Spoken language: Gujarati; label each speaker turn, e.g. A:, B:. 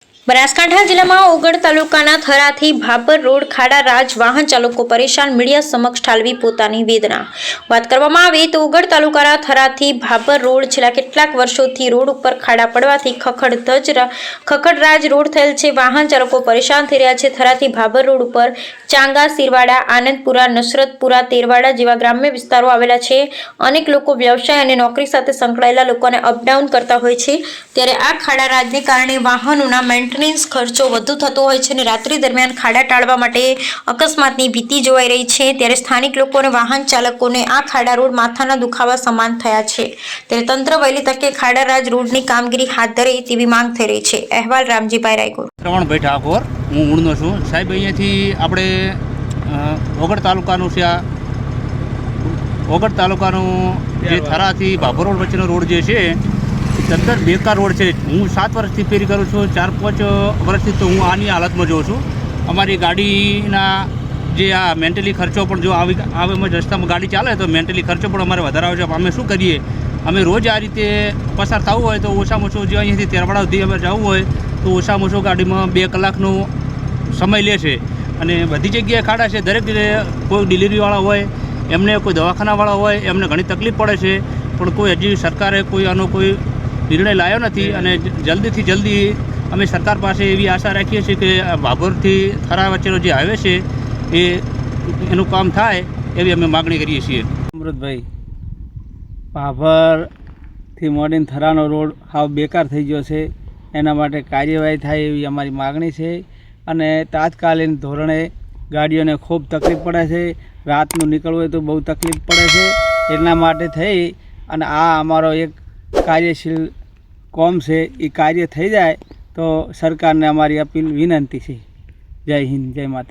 A: બનાસકાંઠા જિલ્લામાં ઓગળ તાલુકાના થરાથી ભાબર રોડ ખાડા રાજ વાહન ચાલકો પરેશાન, મીડિયા સમક્ષ ઠાલવી પોતાની વેદના। વાત કરવામાં આવે તો ઓગળ તાલુકાના થરાથી ભાબર રોડ છેલ્લા કેટલાક વર્ષોથી રોડ ઉપર ખાડા પડવાથી ખખડરાજ રોડ થયેલ છે। વાહન ચાલકો પરેશાન થઈ રહ્યા છે। થરાથી ભાબર રોડ ઉપર ચાંગા, સિરવાડા, આનંદપુરા, નસરતપુરા, તેરવાડા જેવા ગ્રામ્ય વિસ્તારો આવેલા છે। અનેક લોકો વ્યવસાય અને નોકરી સાથે સંકળાયેલા લોકોને અપડાઉન કરતા હોય છે, ત્યારે આ ખાડા રાજને કારણે વાહનોના મેન્ટેનન્સ ખર્ચો વધુ થતો હોય છે અને રાત્રિ દરમિયાન ખાડા ટાળવા માટે અકસ્માતની ભીતિ જોવાઈ રહી છે। ત્યારે સ્થાનિક લોકો અને વાહન ચાલકોને આ ખાડા રોડ માથાના દુખાવા સમાન થયા છે। ત્યારે તંત્ર વહેલી તકે ખાડા રાજ રોડની કામગીરી હાથ ધરે તેવી માંગ થઈ રહી છે। અહેવાલ રામજીભાઈ રાયગોર।
B: શ્રવણભાઈ ઠાકોર, હું મૂળનો છું સાહેબ। અહીંયાથી આપણે ઓગળ તાલુકાનું છે, આ ઓગળ તાલુકાનું જે થરાથી ભાભર રોડ વચ્ચેનો રોડ જે છે તદ્દન બેકાર રોડ છે। હું 7 વર્ષથી ફેરી કરું છું, 4-5 વર્ષથી તો હું આની હાલતમાં જોઉં છું। અમારી ગાડીના જે આ મેન્ટલી ખર્ચો પણ જો આવે રસ્તામાં ગાડી ચાલે તો મેન્ટલી ખર્ચો પણ અમારે વધારે આવે છે। અમે શું કરીએ, અમે રોજ આ રીતે પસાર થવું હોય તો ઓછામાં ઓછું જે અહીંયાથી તેરવાડા સુધી અમે જવું હોય તો ઓછામાં ઓછું ગાડીમાં 2 કલાકનો સમય લે છે। અને બધી જગ્યાએ ખાડા છે, દરેક કોઈ ડિલિવરીવાળા હોય એમને, કોઈ દવાખાનાવાળા હોય એમને ઘણી તકલીફ પડે છે, પણ કોઈ હજી સરકારે કોઈ આનો કોઈ નિર્ણય લાવ્યો નથી। અને જલ્દીથી જલ્દી અમે સરકાર પાસે એવી આશા રાખીએ છીએ કે ભાભરથી થરા વચ્ચેનો જે હાઈવે છે એનું કામ થાય એવી અમે માગણી કરીએ છીએ।
C: અમૃતભાઈ, ભાભરથી મોડીને થરાનો રોડ હાવ બેકાર થઈ ગયો છે, એના માટે કાર્યવાહી થાય એવી અમારી માગણી છે। અને તાત્કાલિક ધોરણે ગાડીઓને ખૂબ તકલીફ પડે છે, રાતનું નીકળવું હોય તો બહુ તકલીફ પડે છે। એટલા માટે થઈ અને આ અમારો એક કાર્યશીલ કોમ છે, એ કાર્ય થઈ જાય તો સરકારને અમારી અપીલ વિનંતી છે। જય હિન્દ, જય માતા।